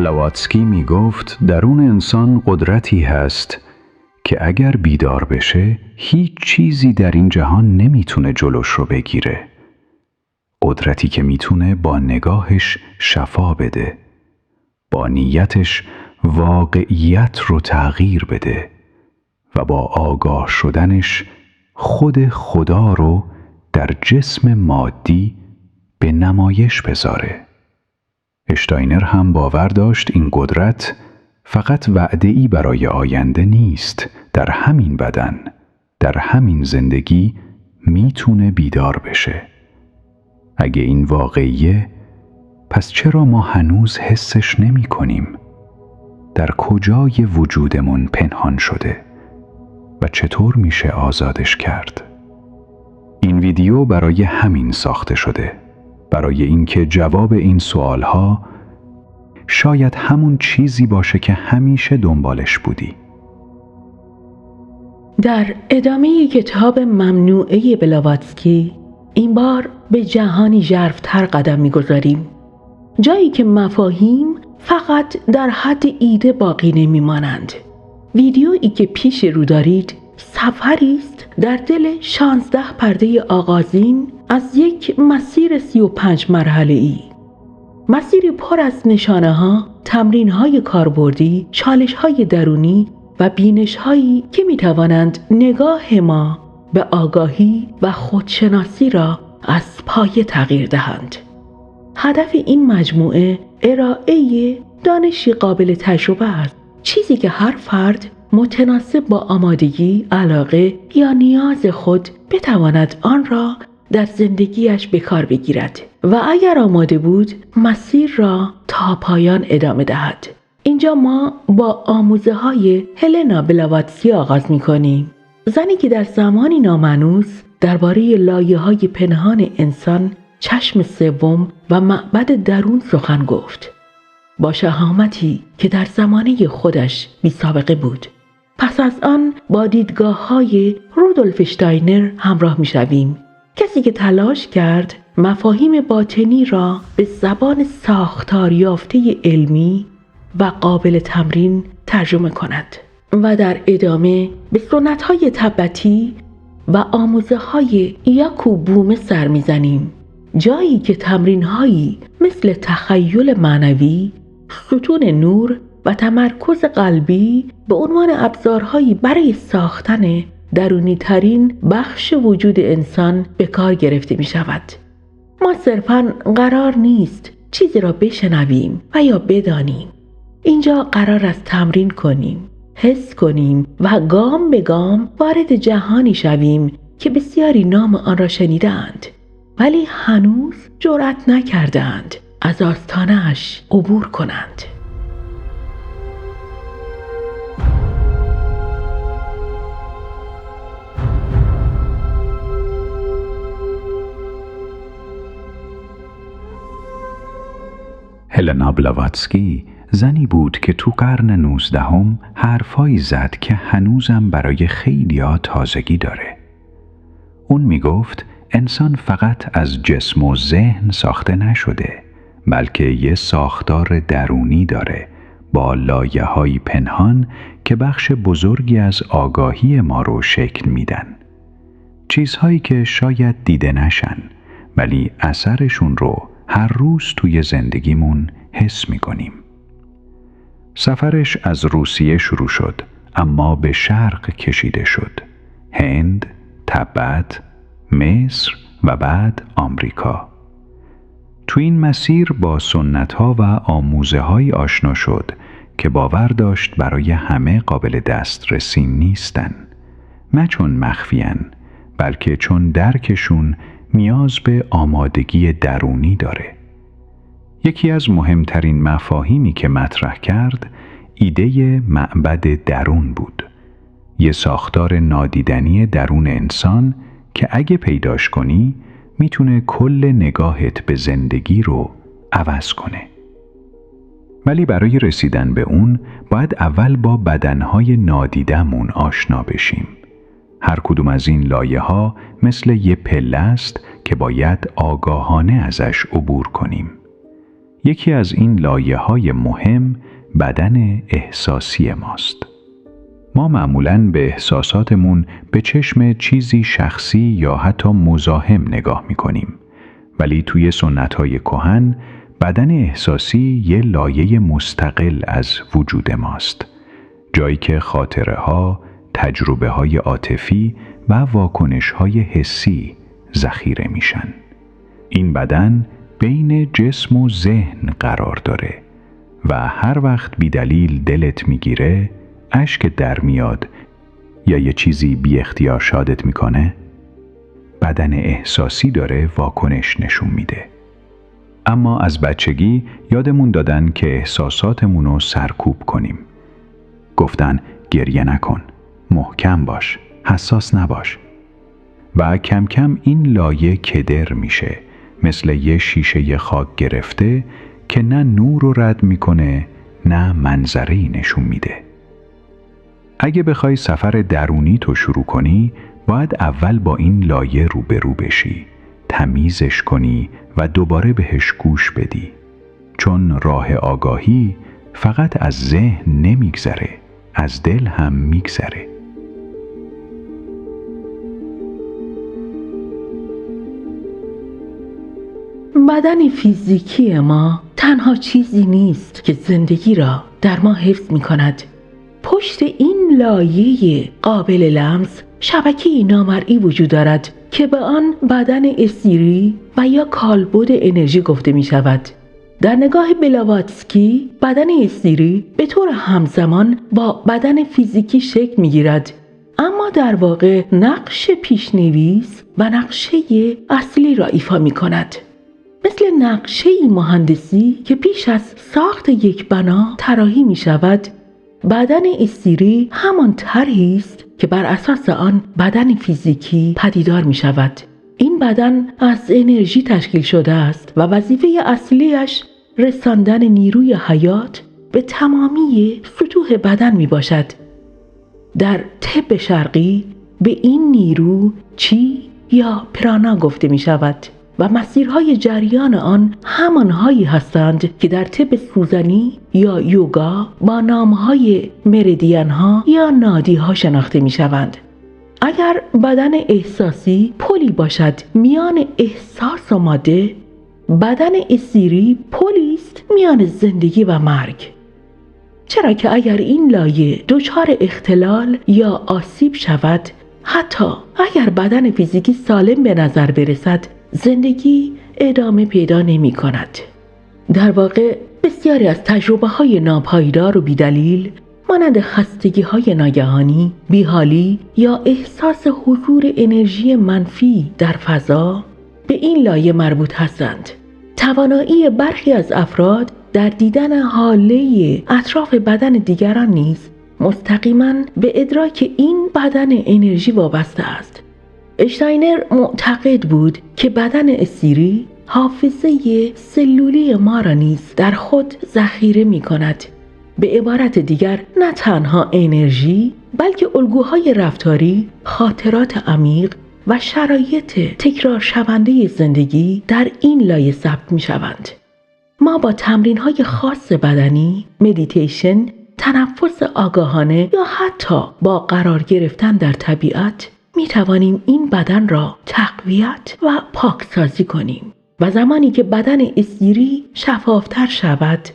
بلاواتسکی می گفت درون انسان قدرتی هست که اگر بیدار بشه هیچ چیزی در این جهان نمیتونه جلوش رو بگیره. قدرتی که میتونه با نگاهش شفا بده، با نیتش واقعیت رو تغییر بده و با آگاه شدنش خود خدا رو در جسم مادی به نمایش بذاره. اشتاینر هم باور داشت این قدرت فقط وعده‌ای برای آینده نیست، در همین بدن، در همین زندگی میتونه بیدار بشه. اگه این واقعیه، پس چرا ما هنوز حسش نمی کنیم؟ در کجای وجودمون پنهان شده و چطور میشه آزادش کرد؟ این ویدیو برای همین ساخته شده، برای اینکه جواب این سوالها شاید همون چیزی باشه که همیشه دنبالش بودی. در ادامه کتاب ممنوعه بلاواتسکی این بار به جهانی ژرف‌تر قدم می‌گذاریم، جایی که مفاهیم فقط در حد ایده باقی نمی‌مانند. ویدیویی که پیش رو دارید سفری است در دل 16 پرده آغازین از یک مسیر 35 مرحله‌ای. مسیری پر از نشانه‌ها، تمرین‌های کاربردی، چالش‌های درونی و بینش‌هایی که می‌توانند نگاه ما به آگاهی و خودشناسی را از پایه تغییر دهند. هدف این مجموعه ارائه دانشی قابل تجربه است، چیزی که هر فرد متناسب با آمادگی، علاقه یا نیاز خود بتواند آن را در زندگیش به کار بگیرد و اگر آماده بود مسیر را تا پایان ادامه دهد. اینجا ما با آموزه‌های هلنا بلاواتسکی آغاز می‌کنیم، زنی که در زمانی نامانوس درباره لایه‌های پنهان انسان، چشم سوم و معبد درون سخن گفت، با شهامتی که در زمانه خودش بی‌سابقه بود. پس از آن با دیدگاه‌های رودولف اشتاینر همراه می‌شویم، کسی که تلاش کرد مفاهیم باطنی را به زبان ساختار یافته علمی و قابل تمرین ترجمه کند و در ادامه به سنت‌های تبتی و آموزه‌های یاکوب بومه سر می‌زنیم، جایی که تمرین‌هایی مثل تخیل معنوی، ستون نور و تمرکز قلبی به عنوان ابزارهایی برای ساختن درونی ترین بخش وجود انسان به کار گرفته می شود. ما صرفاً قرار نیست چیزی را بشنویم و یا بدانیم. اینجا قرار است تمرین کنیم، حس کنیم و گام به گام وارد جهانی شویم که بسیاری نام آن را شنیدند ولی هنوز جرأت نکردند از آستانه‌اش عبور کنند. هلنا بلاواتسکی زنی بود که تو قرن 19 حرفایی زد که هنوزم برای خیلیا تازگی داره. اون می گفت انسان فقط از جسم و ذهن ساخته نشده، بلکه یه ساختار درونی داره با لایه‌های پنهان که بخش بزرگی از آگاهی ما رو شکل میدن. چیزهایی که شاید دیده نشن، ولی اثرشون رو هر روز توی زندگیمون حس میکنیم. سفرش از روسیه شروع شد، اما به شرق کشیده شد. هند، تبت، مصر و بعد آمریکا. تو این مسیر با سنت‌ها و آموزه‌های آشنا شد که باور داشت برای همه قابل دسترسی نیستن. نه چون مخفی‌ان، بلکه چون درکشون نیاز به آمادگی درونی داره. یکی از مهمترین مفاهیمی که مطرح کرد ایده معبد درون بود. یه ساختار نادیدنی درون انسان که اگه پیداش کنی میتونه کل نگاهت به زندگی رو عوض کنه. ولی برای رسیدن به اون باید اول با بدنهای نادیدمون آشنا بشیم. هر کدوم از این لایه‌ها مثل یه پله است که باید آگاهانه ازش عبور کنیم. یکی از این لایه‌های مهم بدن احساسی ماست. ما معمولاً به احساساتمون به چشم چیزی شخصی یا حتی مزاحم نگاه می‌کنیم، ولی توی سنت‌های کهن بدن احساسی یه لایه مستقل از وجود ماست، جایی که خاطره‌ها، تجربه‌های عاطفی و واکنش‌های حسی ذخیره میشن. این بدن بین جسم و ذهن قرار داره و هر وقت بی دلیل دلت میگیره، اشک در میاد یا یه چیزی بی اختیار شادت میکنه، بدن احساسی داره واکنش نشون میده. اما از بچگی یادمون دادن که احساساتمون رو سرکوب کنیم. گفتن گریه نکن، محکم باش، حساس نباش. و کم کم این لایه کدر میشه، مثل یه شیشه خاک گرفته که نه نور رو رد میکنه نه منظره‌ای نشون میده. اگه بخوای سفر درونی تو شروع کنی، باید اول با این لایه روبرو بشی، تمیزش کنی و دوباره بهش گوش بدی. چون راه آگاهی فقط از ذهن نمیگذره، از دل هم میگذره. بدن فیزیکی ما تنها چیزی نیست که زندگی را در ما حفظ می کند. پشت این لایه قابل لمس شبکه‌ای نامرئی وجود دارد که به آن بدن استیری و یا کالبد انرژی گفته می شود. در نگاه بلاواتسکی بدن استیری به طور همزمان با بدن فیزیکی شکل می گیرد، اما در واقع نقش پیشنویس و نقشه اصلی را ایفا می کند. مثل نقشه مهندسی که پیش از ساخت یک بنا طراحی می شود، بدن استیری همان طرحی است که بر اساس آن بدن فیزیکی پدیدار می شود. این بدن از انرژی تشکیل شده است و وظیفه اصلیش رساندن نیروی حیات به تمامی سطوح بدن می باشد. در طب شرقی به این نیرو چی یا پرانا گفته می شود و مسیرهای جریان آن همانهایی هستند که در طب سوزنی یا یوگا با نامهای مریدین ها یا نادی ها شناخته می شوند. اگر بدن احساسی پلی باشد میان احساس و ماده، بدن استیری پلی است میان زندگی و مرگ. چرا که اگر این لایه دچار اختلال یا آسیب شود، حتی اگر بدن فیزیکی سالم به نظر برسد، زندگی ادامه پیدا نمی کند. در واقع بسیاری از تجربه های ناپایدار و بیدلیل مانند خستگی های ناگهانی، بیحالی یا احساس حضور انرژی منفی در فضا به این لایه مربوط هستند. توانایی برخی از افراد در دیدن حاله اطراف بدن دیگران نیز مستقیما به ادراک این بدن انرژی وابسته است. اشتاینر معتقد بود که بدن استیری حافظه سلولی ما را نیز در خود ذخیره می کند. به عبارت دیگر نه تنها انرژی بلکه الگوهای رفتاری، خاطرات عمیق و شرایط تکرار شونده زندگی در این لایه ثبت می شوند. ما با تمرین‌های خاص بدنی، مدیتیشن، تنفس آگاهانه یا حتی با قرار گرفتن در طبیعت می توانیم این بدن را تقویت و پاکسازی کنیم و زمانی که بدن استیری شفافتر شود،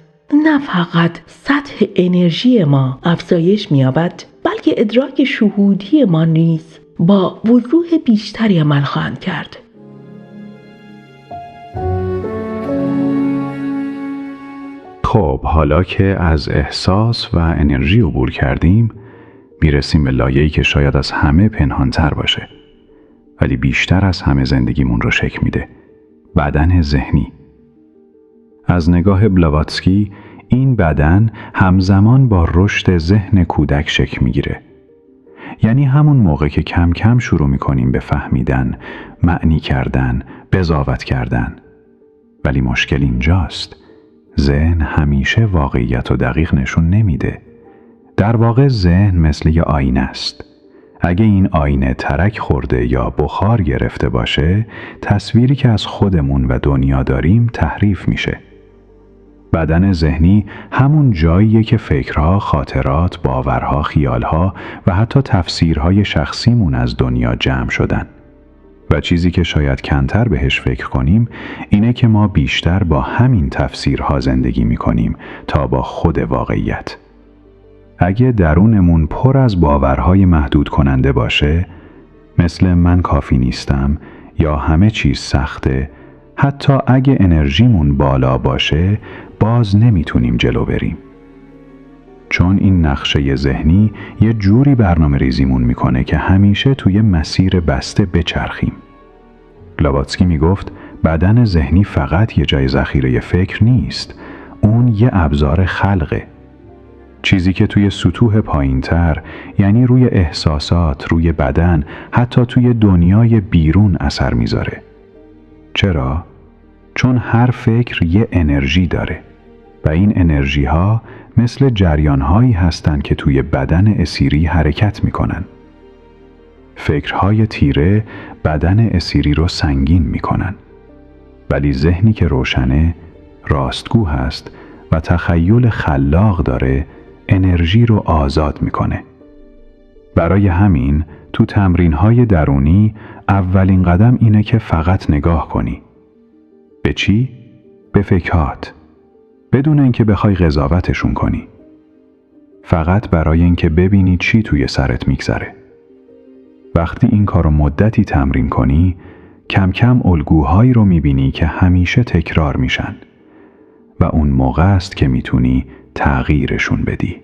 نه فقط سطح انرژی ما افزایش می یابد، بلکه ادراک شهودی ما نیز با وضوح بیشتری عمل خواهند کرد. خب حالا که از احساس و انرژی عبور کردیم، میرسیم به لایه‌ای که شاید از همه پنهان‌تر باشه، ولی بیشتر از همه زندگیمون رو شکل میده: بدن ذهنی. از نگاه بلاواتسکی این بدن همزمان با رشد ذهن کودک شکل میگیره. یعنی همون موقع که کم کم شروع میکنیم به فهمیدن، معنی کردن، قضاوت کردن. ولی مشکل اینجاست: ذهن همیشه واقعیت و دقیق نشون نمیده. در واقع ذهن مثل یه آینه است. اگه این آینه ترک خورده یا بخار گرفته باشه، تصویری که از خودمون و دنیا داریم تحریف میشه. بدن ذهنی همون جاییه که فکرها، خاطرات، باورها، خیالها و حتی تفسیرهای شخصیمون از دنیا جمع شدن. و چیزی که شاید کمتر بهش فکر کنیم اینه که ما بیشتر با همین تفسیرها زندگی میکنیم تا با خود واقعیت. اگه درونمون پر از باورهای محدود کننده باشه، مثل من کافی نیستم یا همه چیز سخته، حتی اگه انرژیمون بالا باشه باز نمیتونیم جلو بریم. چون این نقشه ذهنی یه جوری برنامه ریزیمون میکنه که همیشه توی مسیر بسته بچرخیم. بلاواتسکی میگفت بدن ذهنی فقط یه جای ذخیره فکر نیست، اون یه ابزار خلقه. چیزی که توی سطوح پایین‌تر، یعنی روی احساسات، روی بدن، حتی توی دنیای بیرون اثر میذاره. چرا؟ چون هر فکر یه انرژی داره و این انرژی ها مثل جریان هایی هستن که توی بدن اسیری حرکت میکنن. فکرهای تیره بدن اسیری رو سنگین میکنن، ولی ذهنی که روشنه، راستگو هست و تخیل خلاق داره، انرژی رو آزاد میکنه. برای همین تو تمرینهای درونی اولین قدم اینه که فقط نگاه کنی. به چی؟ به فکرات. بدون اینکه بخوای قضاوتشون کنی. فقط برای اینکه ببینی چی توی سرت میگذره. وقتی این کارو مدتی تمرین کنی، کم کم الگوهایی رو میبینی که همیشه تکرار میشن و اون موقع است که میتونی تغییرشون بدی.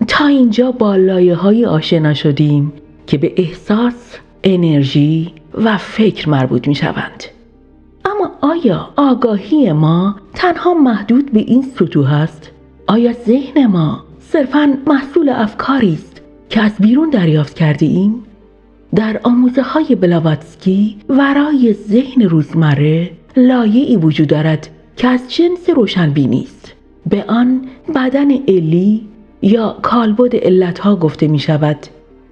تا اینجا با لایه‌های آشنا شدیم که به احساس، انرژی و فکر مربوط می شوند. اما آیا آگاهی ما تنها محدود به این سطوح است؟ آیا ذهن ما صرفاً محصول افکاری است که از بیرون دریافت کرده ایم؟ در آموزه‌های بلاواتسکی ورای ذهن روزمره لایه‌ای وجود دارد که از جنس روشنبینی است. به آن بدن علی یا کالبد علتها گفته می شود.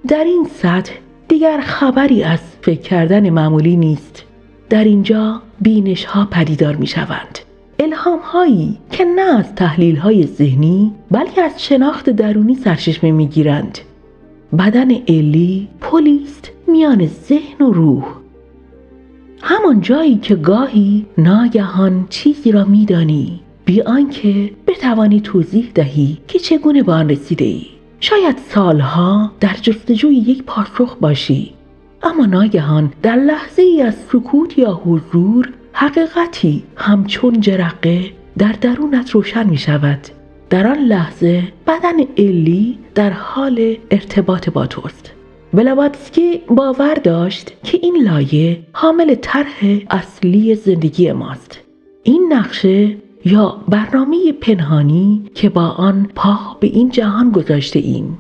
در این سطح دیگر خبری از فکر کردن معمولی نیست. در اینجا بینش ها پدیدار می شوند. الهام هایی که نه از تحلیل های ذهنی بلکه از شناخت درونی سرچشمه می گیرند. بدن علی پلی است میان ذهن و روح. همان جایی که گاهی ناگهان چیزی را می دانی بی آنکه بتوانی توضیح دهی که چگونه به آن رسیده ای. شاید سالها در جستجوی یک پاسخ باشی، اما ناگهان در لحظه ای از سکوت یا حضور حقیقتی همچون جرقه در درونت روشن می شود. در آن لحظه بدن علی در حال ارتباط با توست. بلاواتسکی باور داشت که این لایه حامل طرح اصلی زندگی ماست. این نقشه یا برنامه پنهانی که با آن پا به این جهان گذاشته ایم.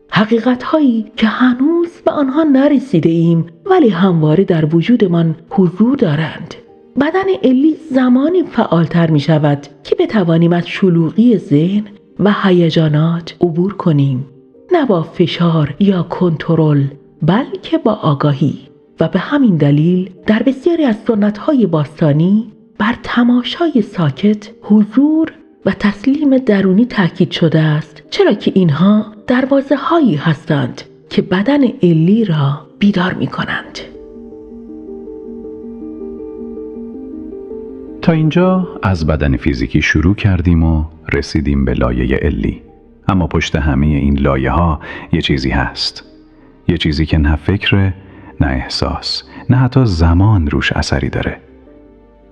حقیقت هایی که هنوز به آنها نرسیده ایم ولی همواره در وجودمان حضور دارند. بدن علی زمانی فعالتر می شود که بتوانیم از شلوغی ذهن و هیجانات عبور کنیم، نه با فشار یا کنترل بلکه با آگاهی. و به همین دلیل در بسیاری از سنت‌های باستانی بر تماشای ساکت، حضور و تسلیم درونی تاکید شده است، چرا که اینها دروازه هایی هستند که بدن علی را بیدار می کنند. تا اینجا از بدن فیزیکی شروع کردیم و رسیدیم به لایه علی. اما پشت همه این لایه ها یه چیزی هست. یه چیزی که نه فکر، نه احساس، نه حتی زمان روش اثری داره.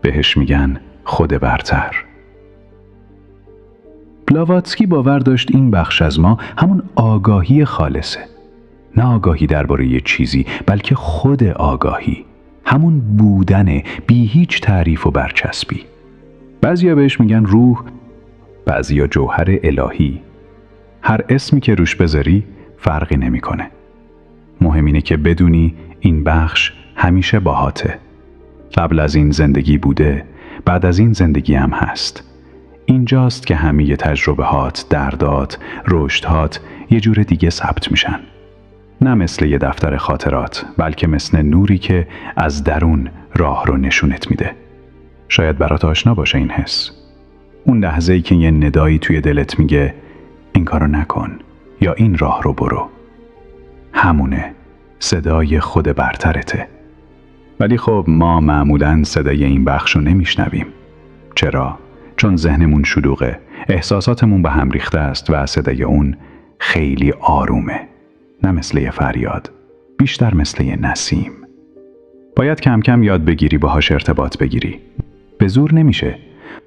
بهش میگن خود برتر. بلاواتسکی باور داشت این بخش از ما همون آگاهی خالصه. نه آگاهی درباره یه چیزی، بلکه خود آگاهی. همون بودن بی هیچ تعریف و برچسبی. بعضیا بهش میگن روح، بعضیا جوهر الهی. هر اسمی که روش بذاری فرقی نمیکنه. مهم اینه که بدونی این بخش همیشه باهاته. قبل از این زندگی بوده، بعد از این زندگی هم هست. اینجاست که همه تجربهات، دردات، رشدهات یه جور دیگه ثبت میشن. نه مثل یه دفتر خاطرات، بلکه مثل نوری که از درون راه رو نشونت میده. شاید برات آشنا باشه این حس. اون لحظه‌ای که یه ندایی توی دلت میگه این کارو نکن یا این راه رو برو. همونه، صدای خود برترته. ولی خب ما معمولاً صدای این بخش رو نمیشنویم. چرا؟ چون ذهنمون شلوغه، احساساتمون به هم ریخته است و صدای اون خیلی آرومه. نه مثل یه فریاد، بیشتر مثل یه نسیم. باید کم کم یاد بگیری باهاش ارتباط بگیری. به زور نمیشه.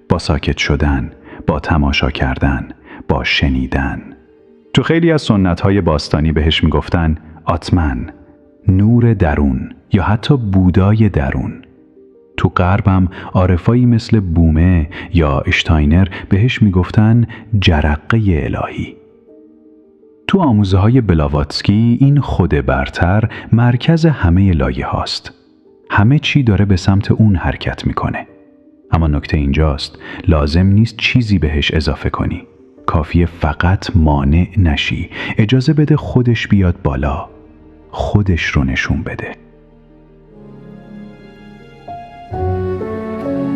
با ساکت شدن، با تماشا کردن، با شنیدن. تو خیلی از سنت‌های باستانی بهش میگفتن آتمن، نور درون یا حتی بودای درون. تو غربم عارفایی مثل بومه یا اشتاینر بهش میگفتن جرقه الهی. تو آموزه‌های بلاواتسکی این خود برتر مرکز همه لایه هاست. همه چی داره به سمت اون حرکت میکنه. اما نکته اینجاست، لازم نیست چیزی بهش اضافه کنی. کافیه فقط مانع نشی. اجازه بده خودش بیاد بالا. خودش رو نشون بده.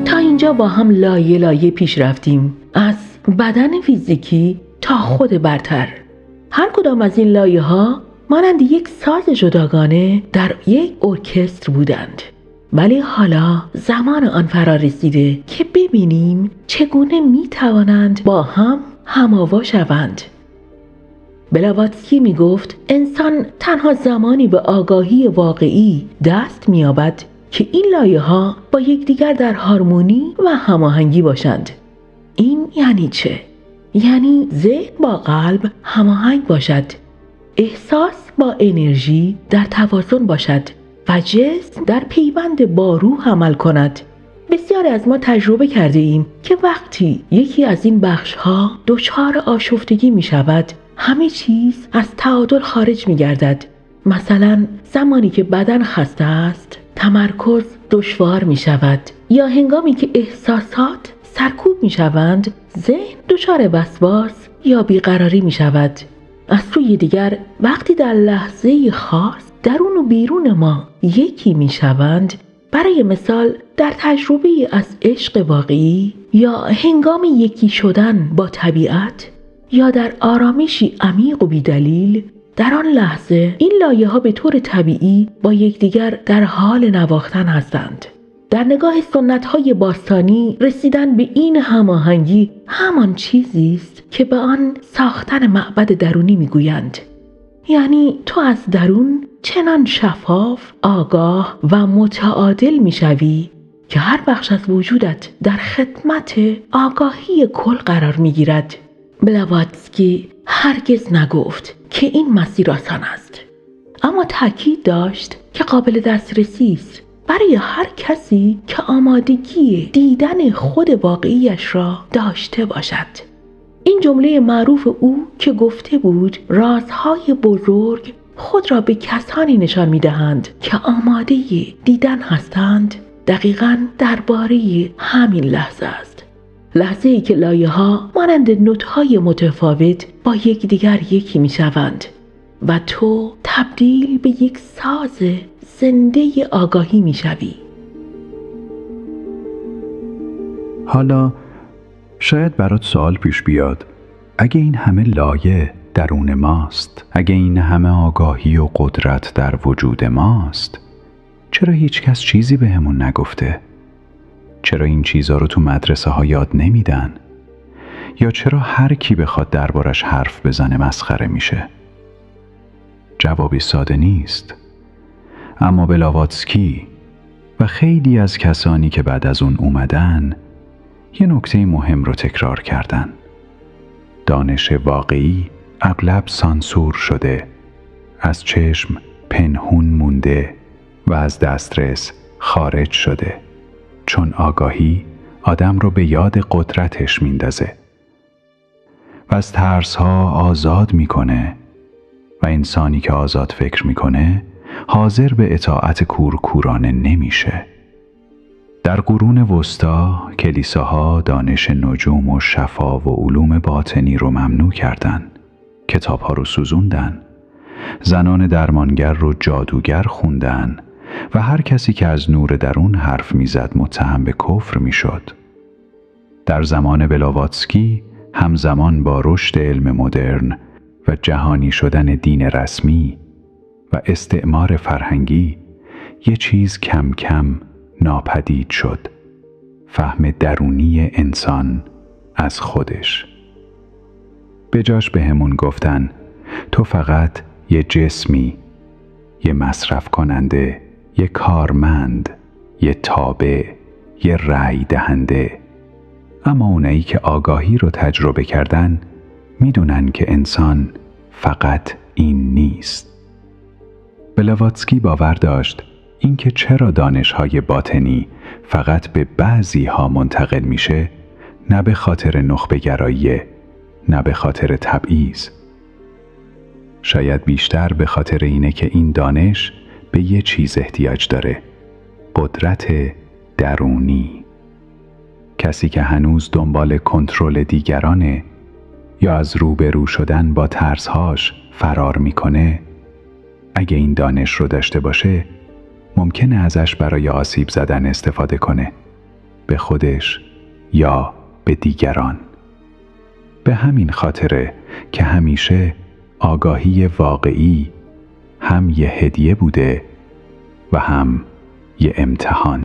تا اینجا با هم لایه لایه پیش رفتیم، از بدن فیزیکی تا خود برتر. هر کدام از این لایه ها مانند یک ساز جداگانه در یک ارکستر بودند. ولی حالا زمان آن فرا رسیده که ببینیم چگونه می توانند با هم هم‌آوا شوند. بلاواتسکی می گفت انسان تنها زمانی به آگاهی واقعی دست می یابد که این لایه ها با یکدیگر در هارمونی و هماهنگی باشند. این یعنی چه؟ یعنی ذهن با قلب هماهنگ باشد، احساس با انرژی در توازن باشد و جسم در پیوند با روح عمل کند. بسیاری از ما تجربه کرده ایم که وقتی یکی از این بخش ها دچار آشفتگی می شود، همه چیز از تعادل خارج می گردد. مثلا زمانی که بدن خسته است، تمرکز دشوار می شود، یا هنگامی که احساسات سرکوب می شوند، ذهن دچار وسواس یا بیقراری می شود. از سوی دیگر وقتی در لحظه خاص درون و بیرون ما یکی می شوند، برای مثال در تجربه از عشق واقعی یا هنگام یکی شدن با طبیعت یا در آرامشی عمیق و بیدلیل، در آن لحظه این لایه ها به طور طبیعی با یکدیگر در حال نواختن هستند. در نگاه سنت های باستانی رسیدن به این هماهنگی همان چیزی است که به آن ساختن معبد درونی میگویند. یعنی تو از درون چنان شفاف، آگاه و متعادل میشوی که هر بخش از وجودت در خدمت آگاهی کل قرار میگیرد. بلاواتسکی هرگز نگفت که این مسیر آسان است، اما تاکید داشت که قابل دسترسی است برای هر کسی که آمادگی دیدن خود واقعیش را داشته باشد. این جمله معروف او که گفته بود رازهای بزرگ خود را به کسانی نشان می‌دهند که آماده دیدن هستند، دقیقاً درباره همین لحظه است. لحظه‌ای که لایه‌ها مانند نوت‌های متفاوت با یکدیگر یکی می‌شوند و تو تبدیل به یک ساز زنده آگاهی می‌شوی. حالا شاید برات سوال پیش بیاد، اگه این همه لایه درون ماست، اگه این همه آگاهی و قدرت در وجود ماست، چرا هیچ کس چیزی بهمون نگفته؟ چرا این چیزا رو تو مدرسه ها یاد نمیدن؟ یا چرا هر کی بخواد دربارش حرف بزنه مسخره میشه؟ جوابی ساده نیست. اما بلاواتسکی و خیلی از کسانی که بعد از اون اومدن یه نکته مهم رو تکرار کردن. دانش واقعی اغلب سانسور شده، از چشم پنهون مونده و از دسترس خارج شده، چون آگاهی آدم رو به یاد قدرتش میندازه و از ترس‌ها آزاد میکنه و انسانی که آزاد فکر میکنه حاضر به اطاعت کورکورانه نمیشه. در قرون وسطا کلیساها دانش نجوم و شفا و علوم باطنی رو ممنوع کردن، کتابها رو سوزوندن زنان درمانگر رو جادوگر خوندن و هر کسی که از نور درون حرف میزد متهم به کفر میشد. در زمان بلاواتسکی همزمان با رشد علم مدرن و جهانی شدن دین رسمی و استعمار فرهنگی یه چیز کم کم ناپدید شد: فهم درونی انسان از خودش. به جاش بهمون گفتن تو فقط یه جسمی، یه مصرف کننده، یه کارمند، یه تابع، یه رأی دهنده. اما اونایی که آگاهی رو تجربه کردن میدونن که انسان فقط این نیست. بلاواتسکی باور داشت اینکه چرا دانش‌های باطنی فقط به بعضی‌ها منتقل میشه، نه به خاطر نخبه‌گرایی، نه به خاطر تبعیض. شاید بیشتر به خاطر اینه که این دانش به یه چیز احتیاج داره: قدرت درونی. کسی که هنوز دنبال کنترل دیگرانه یا از روبرو شدن با ترس‌هاش فرار میکنه، اگه این دانش رو داشته باشه ممکنه ازش برای آسیب زدن استفاده کنه، به خودش یا به دیگران. به همین خاطره که همیشه آگاهی واقعی هم یه هدیه بوده و هم یه امتحان.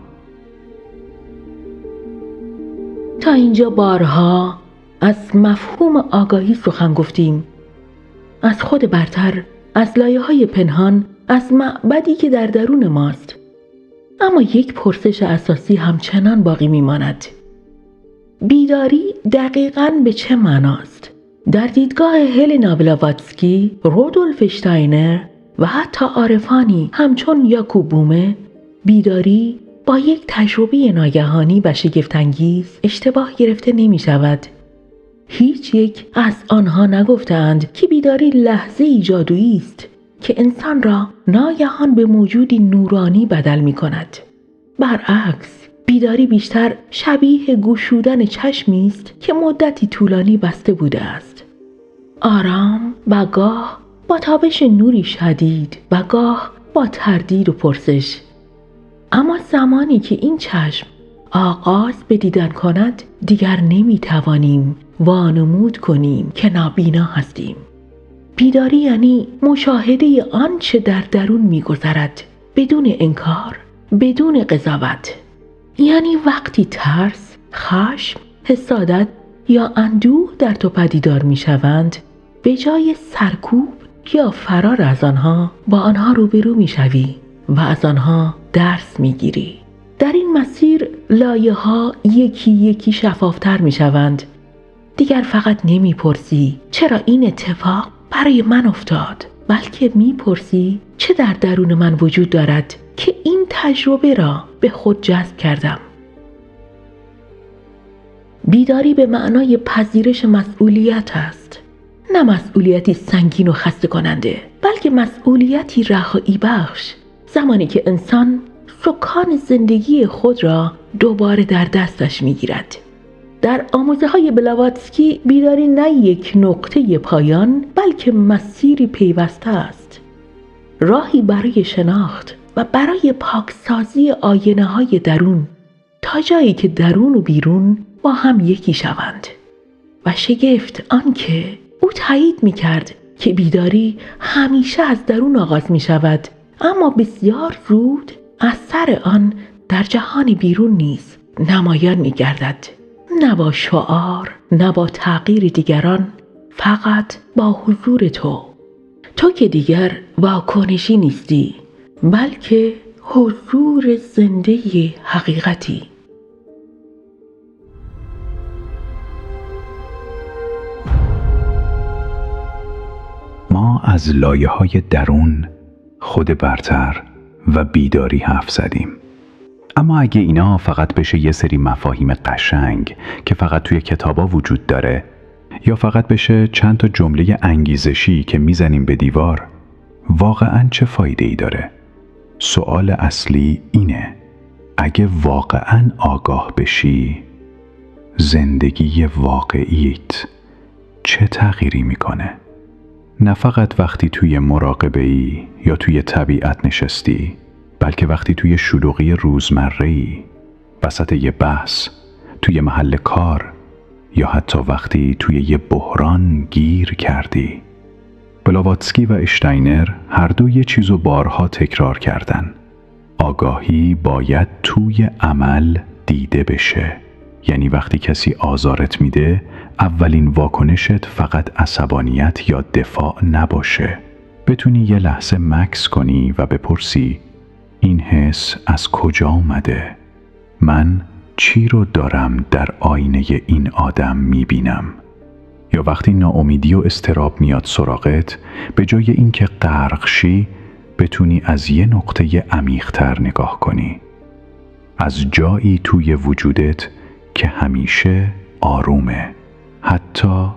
تا اینجا بارها از مفهوم آگاهی سخن گفتیم، از خود برتر، از لایه‌های پنهان، از معبدی که در درون ماست. اما یک پرسش اساسی همچنان باقی میماند: بیداری دقیقاً به چه معناست؟ در دیدگاه هلنا بلاواتسکی، رودولف اشتاینر و حتی عارفانی همچون یاکوب بومه، بیداری با یک تجربه ناگهانی و شگفت‌انگیز اشتباه گرفته نمی شود. هیچ یک از آنها نگفتند که بیداری لحظه‌ای جادویی است که انسان را ناگهان به موجودی نورانی بدل می کند. برعکس، بیداری بیشتر شبیه گشودن چشمی است که مدتی طولانی بسته بوده است. آرام و گاه با تابش نوری شدید و گاه با تردید و پرسش. اما زمانی که این چشم آغاز به دیدن کند، دیگر نمی توانیم وانمود کنیم که نابینا هستیم. بیداری یعنی مشاهده آنچه در درون می گذرد، بدون انکار، بدون قضاوت. یعنی وقتی ترس، خشم، حسادت یا اندوه در تو پدیدار می شوند، به جای سرکوب یا فرار از آنها با آنها روبرو می شوی و از آنها درس می گیری. در این مسیر لایه ها یکی یکی شفافتر می شوند. دیگر فقط نمی پرسی چرا این اتفاق برای من افتاد، بلکه می پرسی چه در درون من وجود دارد که این تجربه را به خود جذب کردم. بیداری به معنای پذیرش مسئولیت است. نه مسئولیتی سنگین و خسته کننده، بلکه مسئولیتی رهایی بخش. زمانی که انسان سکان زندگی خود را دوباره در دستش میگیرد. در آموزه‌های بلاواتسکی بیداری نه یک نقطه پایان، بلکه مسیری پیوسته است. راهی برای شناخت و برای پاکسازی آینه‌های درون، تا جایی که درون و بیرون با هم یکی شوند. و شگفت آنکه او تایید می‌کرد که بیداری همیشه از درون آغاز می‌شود، اما بسیار زود اثر آن در جهان بیرون نیز نمایان می‌گردد. نه با شعار، نه با تغییر دیگران، فقط با حضور تو که دیگر واکنشی نیستی، بلکه حضور زنده حقیقتی. ما از لایه‌های درون، خود برتر و بیداری حرف زدیم. اما اگه اینا فقط بشه یه سری مفاهیم قشنگ که فقط توی کتابا وجود داره، یا فقط بشه چند تا جمله انگیزشی که میزنیم به دیوار، واقعاً چه فایده‌ای داره؟ سوال اصلی اینه: اگه واقعاً آگاه بشی، زندگی واقعیت چه تغییری میکنه؟ نه فقط وقتی توی مراقبه‌ای یا توی طبیعت نشستی، بلکه وقتی توی شلوغی روزمره‌ای، وسط یه بحث، توی محل کار، یا حتی وقتی توی یه بحران گیر کردی. بلاواتسکی و اشتاینر هر دو یه چیزو بارها تکرار کردن: آگاهی باید توی عمل دیده بشه. یعنی وقتی کسی آزارت میده، اولین واکنشت فقط عصبانیت یا دفاع نباشه. بتونی یه لحظه مکث کنی و بپرسی: این حس از کجا اومده؟ من چی رو دارم در آینه این آدم میبینم؟ یا وقتی ناامیدی و اضطراب میاد سراغت، به جای اینکه غرق شی، بتونی از یه نقطه عمیق‌تر نگاه کنی، از جایی توی وجودت که همیشه آرومه، حتی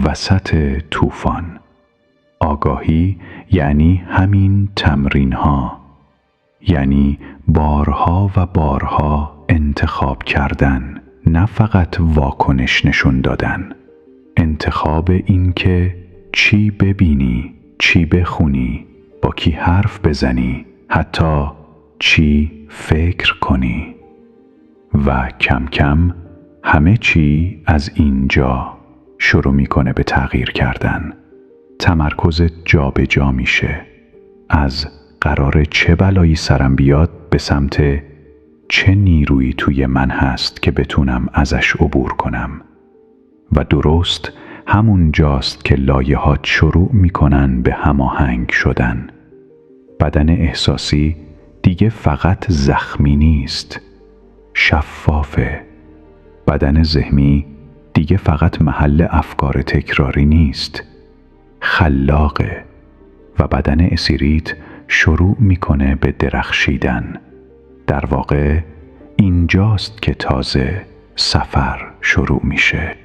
وسط طوفان. آگاهی یعنی همین تمرین ها، یعنی بارها و بارها انتخاب کردن، نه فقط واکنش نشون دادن. انتخاب این که چی ببینی، چی بخونی، با کی حرف بزنی، حتی چی فکر کنی. و کم کم همه چی از اینجا شروع میکنه به تغییر کردن. تمرکزت جا به جا میشه، از قراره چه بلایی سرم بیاد به سمت چه نیرویی توی من هست که بتونم ازش عبور کنم. و درست همون جاست که لایه‌ها شروع میکنن به هماهنگ شدن. بدن احساسی دیگه فقط زخمی نیست، شفافه. بدن ذهنی دیگه فقط محل افکار تکراری نیست، خلاقه. و بدن اسیریت شروع میکنه به درخشیدن. در واقع اینجاست که تازه سفر شروع میشه.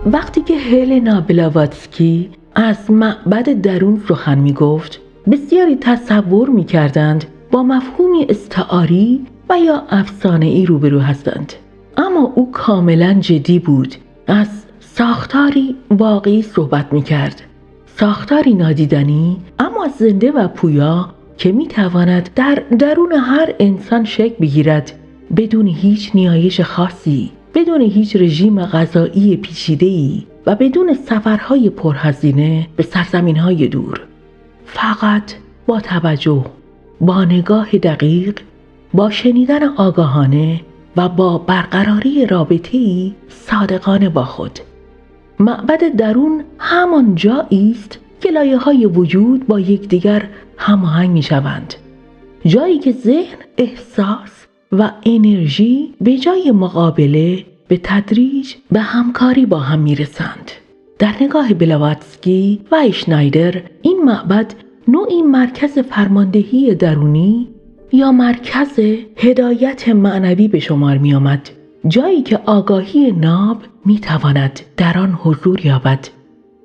وقتی که هلنا بلاواتسکی از معبد درون سخن می گفت، بسیاری تصور می کردند با مفهومی استعاری و یا افسانه‌ای روبرو هستند. اما او کاملا جدی بود. از ساختاری واقعی صحبت می کرد. ساختاری نادیدنی اما زنده و پویا که می تواند در درون هر انسان شکل بگیرد، بدون هیچ نیایش خاصی، بدون هیچ رژیم غذایی پیچیده‌ای و بدون سفرهای پرهزینه به سرزمین‌های دور. فقط با توجه، با نگاه دقیق، با شنیدن آگاهانه و با برقراری رابطه‌ای صادقانه با خود. معبد درون همان جایی است که لایه‌های وجود با یکدیگر هماهنگ می‌شوند. جایی که ذهن، احساس و انرژی به جای مقابله به تدریج به همکاری با هم میرسند. در نگاه بلاواتسکی و اشنایدر، این معبد نوعی مرکز فرماندهی درونی یا مرکز هدایت معنوی به شمار می آمد. جایی که آگاهی ناب می تواند در آن حضور یابد.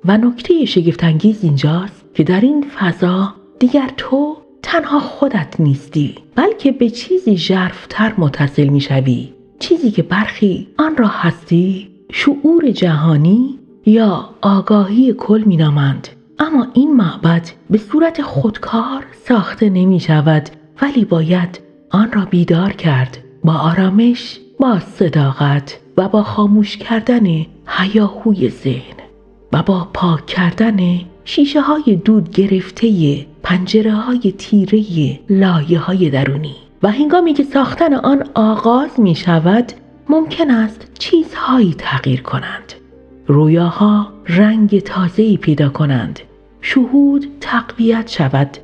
و نکته شگفت‌انگیز اینجاست که در این فضا دیگر تو تنها خودت نیستی، بلکه به چیزی ژرف‌تر متصل می شوی. چیزی که برخی آن را هستی، شعور جهانی یا آگاهی کل می نامند. اما این معبد به صورت خودکار ساخته نمی شود، ولی باید آن را بیدار کرد با آرامش، با صداقت و با خاموش کردن هیاهوی ذهن و با پاک کردن شیشه های دود گرفته پنجره های تیره لایه های درونی. و هنگامی که ساختن آن آغاز می شود، ممکن است چیزهایی تغییر کنند. رویاها رنگ تازه‌ای پیدا کنند، شهود تقویت شود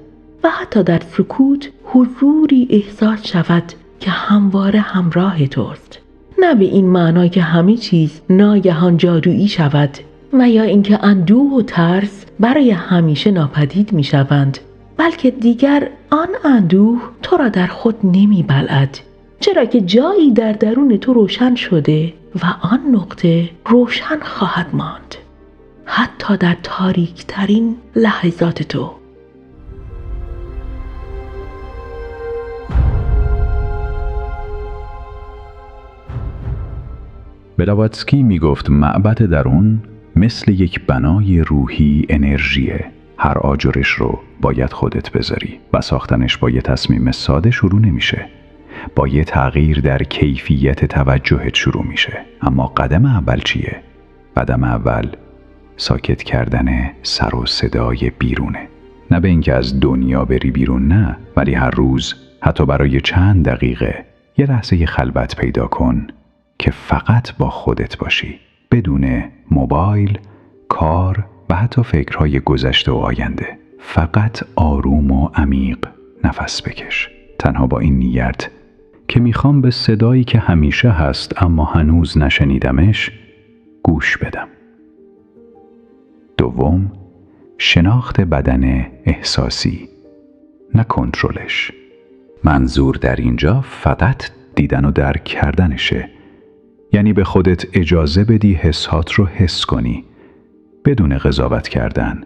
و حتی در سکوت حضوری احساس شود که همواره همراه توست. نه به این معنا که همه چیز ناگهان جادویی شود و یا اینکه اندوه و ترس برای همیشه ناپدید می شوند، بلکه دیگر آن اندوه تو را در خود نمی بلعد، چرا که جایی در درون تو روشن شده و آن نقطه روشن خواهد ماند حتی در تاریک ترین لحظات تو. بلاواتسکی میگفت معبد درون مثل یک بنای روحی انرژیه. هر آجرش رو باید خودت بذاری و ساختنش با یه تصمیم ساده شروع نمیشه. با یه تغییر در کیفیت توجهت شروع میشه. اما قدم اول چیه؟ قدم اول ساکت کردن سر و صدای بیرونه. نه به اینکه از دنیا بری بیرون، نه، ولی هر روز حتی برای چند دقیقه یه لحظه خلوت پیدا کن که فقط با خودت باشی، بدون موبایل، کار و حتی فکرهای گذشته و آینده. فقط آروم و عمیق نفس بکش، تنها با این نیت که میخوام به صدایی که همیشه هست اما هنوز نشنیدمش گوش بدم. دوم، شناخت بدن احساسی، نه کنترلش. منظور در اینجا فقط دیدن و درک کردنشه. یعنی به خودت اجازه بدی حسات رو حس کنی، بدون قضاوت کردن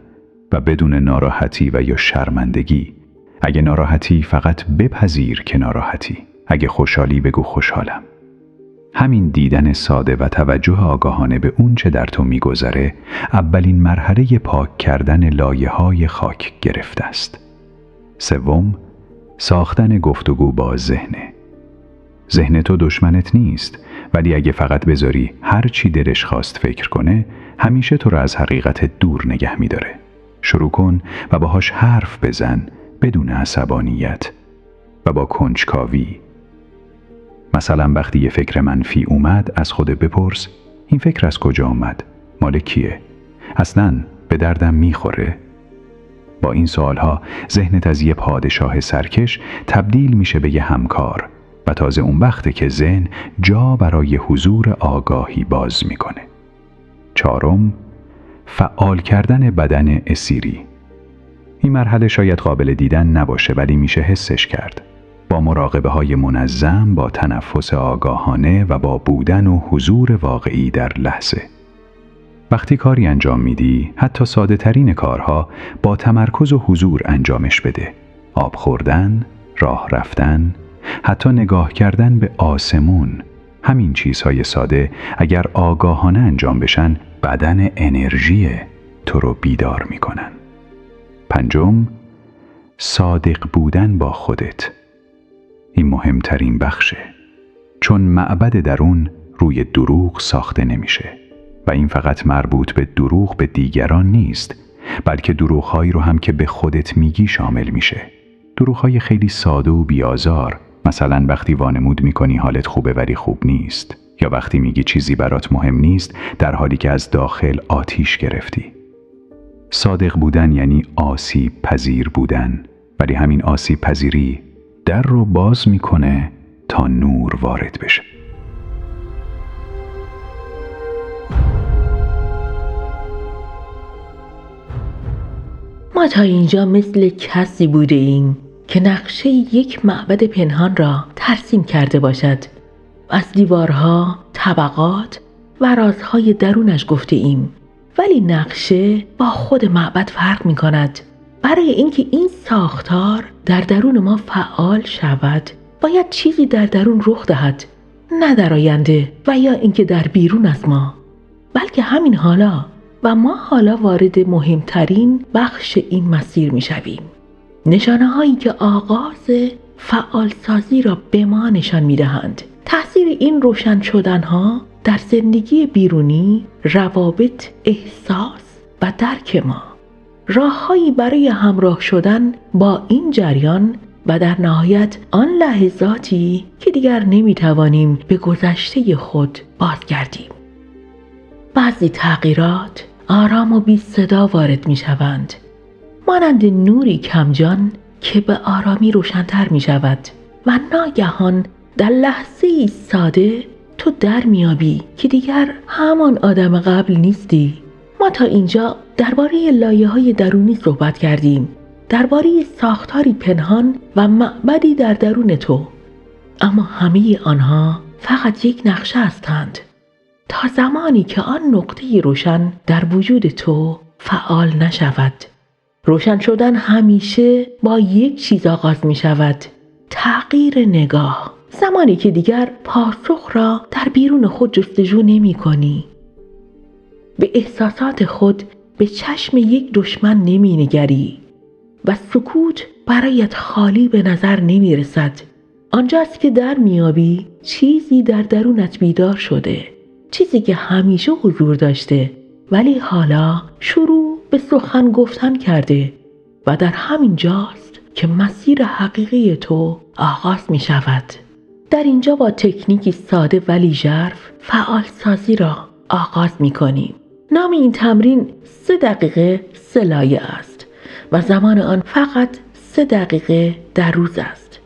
و بدون ناراحتی و یا شرمندگی. اگه ناراحتی فقط بپذیر که ناراحتی، اگه خوشحالی بگو خوشحالم. همین دیدن ساده و توجه آگاهانه به اون چه در تو میگذره اولین مرحله پاک کردن لایه‌های خاک گرفته است. سوم، ساختن گفتگو با ذهنه. ذهن تو دشمنت نیست، ولی اگه فقط بذاری هر چی دلش خواست فکر کنه، همیشه تو رو از حقیقت دور نگه میداره. شروع کن و باهاش حرف بزن، بدون عصبانیت و با کنجکاوی. مثلا وقتی یه فکر منفی اومد، از خودت بپرس این فکر از کجا اومد؟ مال کیه؟ اصلاً به دردم میخوره؟ با این سوالها ذهنت از یه پادشاه سرکش تبدیل میشه به یه همکار و تازه اون وقته که ذهن جا برای حضور آگاهی باز میکنه. چهارم، فعال کردن بدن اسیری. این مرحله شاید قابل دیدن نباشه، ولی میشه حسش کرد. با مراقبه های منظم، با تنفس آگاهانه و با بودن و حضور واقعی در لحظه. وقتی کاری انجام میدی، حتی ساده ترین کارها، با تمرکز و حضور انجامش بده. آب خوردن، راه رفتن، حتی نگاه کردن به آسمون. همین چیزهای ساده اگر آگاهانه انجام بشن، بدن انرژی تو رو بیدار میکنن. پنجم، صادق بودن با خودت. این مهمترین بخشه، چون معبد درون روی دروغ ساخته نمیشه و این فقط مربوط به دروغ به دیگران نیست، بلکه دروغ‌هایی رو هم که به خودت میگی شامل میشه. دروغ‌های خیلی ساده و بیازار، مثلا وقتی وانمود میکنی حالت خوبه ولی خوب نیست، یا وقتی میگی چیزی برات مهم نیست در حالی که از داخل آتیش گرفتی. صادق بودن یعنی آسیب پذیر بودن، ولی همین آسیب پذیری در رو باز میکنه تا نور وارد بشه. ما تا اینجا مثل کسی بوده ایم که نقشه یک معبد پنهان را ترسیم کرده باشد. از دیوارها، طبقات و رازهای درونش گفته ایم، ولی نقشه با خود معبد فرق می کند. برای اینکه این ساختار در درون ما فعال شود، باید چیزی در درون رخ دهد، نه در آینده و یا اینکه در بیرون از ما، بلکه همین حالا. و ما حالا وارد مهمترین بخش این مسیر می شویم. نشانه هایی که آغاز فعال سازی را به ما نشان می دهند. تأثیر این روشن شدن ها در زندگی بیرونی، روابط، احساس و درک ما. راههایی برای همراه شدن با این جریان و در نهایت آن لحظاتی که دیگر نمی توانیم به گذشته خود بازگردیم. بعضی تغییرات آرام و بی صدا وارد می شوند، مانند نوری کمجان که به آرامی روشن‌تر می شود و ناگهان در لحظه‌ای ساده تو در میابی که دیگر همان آدم قبل نیستی. ما تا اینجا درباره لایه‌های درونی صحبت کردیم، درباره ساختاری پنهان و معبدی در درون تو، اما همه آنها فقط یک نقشه هستند تا زمانی که آن نقطه روشن در وجود تو فعال نشود. روشن شدن همیشه با یک چیز آغاز می شود: تغییر نگاه. زمانی که دیگر پاسخ را در بیرون خود جستجو نمی کنی. به احساسات خود به چشم یک دشمن نمی نگری و سکوت برایت خالی به نظر نمی رسد. آنجاست که در میابی چیزی در درونت بیدار شده، چیزی که همیشه حضور داشته ولی حالا شروع به سخن گفتن کرده و در همین جاست که مسیر حقیقی تو آغاز می شود. در اینجا با تکنیکی ساده ولی ژرف فعال سازی را آغاز می کنیم. نام این تمرین 3 دقیقه 3 لایه است و زمان آن فقط 3 دقیقه در روز است.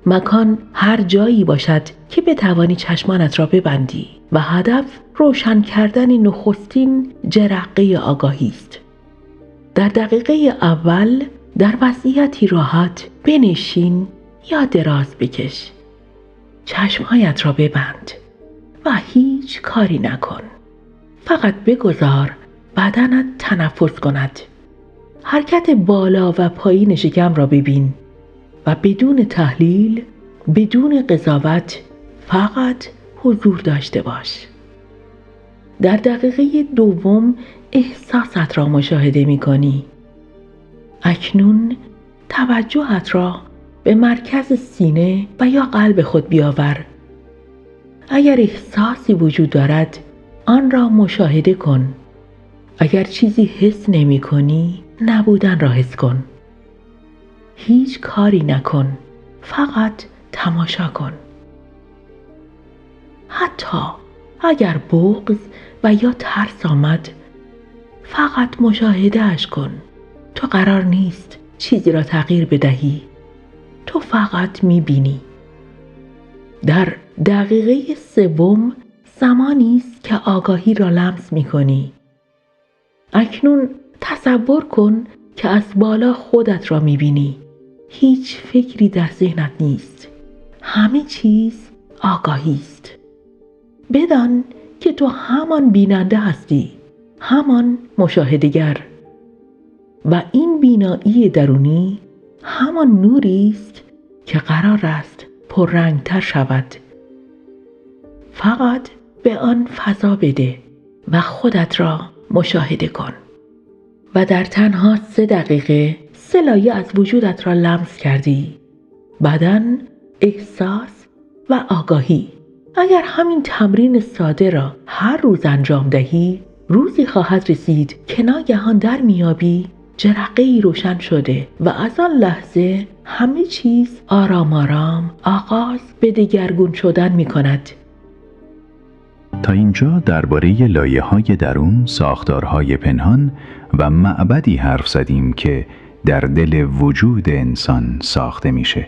مکان هر جایی باشد که بتوانی چشمانت را ببندی و هدف روشن کردن نخستین جرقه آگاهی است. در دقیقه اول در وضعیتی راحت بنشین یا دراز بکش. چشمهایت را ببند و هیچ کاری نکن. فقط بگذار بدنت تنفس کند. حرکت بالا و پایین شکم را ببین و بدون تحلیل، بدون قضاوت، فقط حضور داشته باش. در دقیقه دوم احساست را مشاهده می کنی. اکنون توجهت را به مرکز سینه و یا قلب خود بیاور. اگر احساسی وجود دارد آن را مشاهده کن. اگر چیزی حس نمی کنی نبودن را حس کن. هیچ کاری نکن، فقط تماشا کن. حتی اگر بغض و یا ترس آمد فقط مشاهده اش کن. تو قرار نیست چیزی را تغییر بدهی، تو فقط میبینی. در دقیقه سوم زمانی است که آگاهی را لمس میکنی. اکنون تصور کن که از بالا خودت را میبینی. هیچ فکری در ذهنت نیست. همه چیز آگاهی است. بدان که تو همان بیننده هستی، همان مشاهده‌گر. و این بینایی درونی همان نوری است که قرار است پررنگتر شود. فقط به آن فضا بده و خودت را مشاهده کن. و در تنها 3 دقیقه 3 لایه از وجودت را لمس کردی: بدن، احساس و آگاهی. اگر همین تمرین ساده را هر روز انجام دهی، روزی خواهد رسید که ناگهان در میابی جرقه‌ای روشن شده و از آن لحظه همه چیز آرام آرام آغاز به دگرگون شدن می کند. تا اینجا درباره لایه‌های درون، ساختارهای پنهان و معبدی حرف زدیم که در دل وجود انسان ساخته میشه.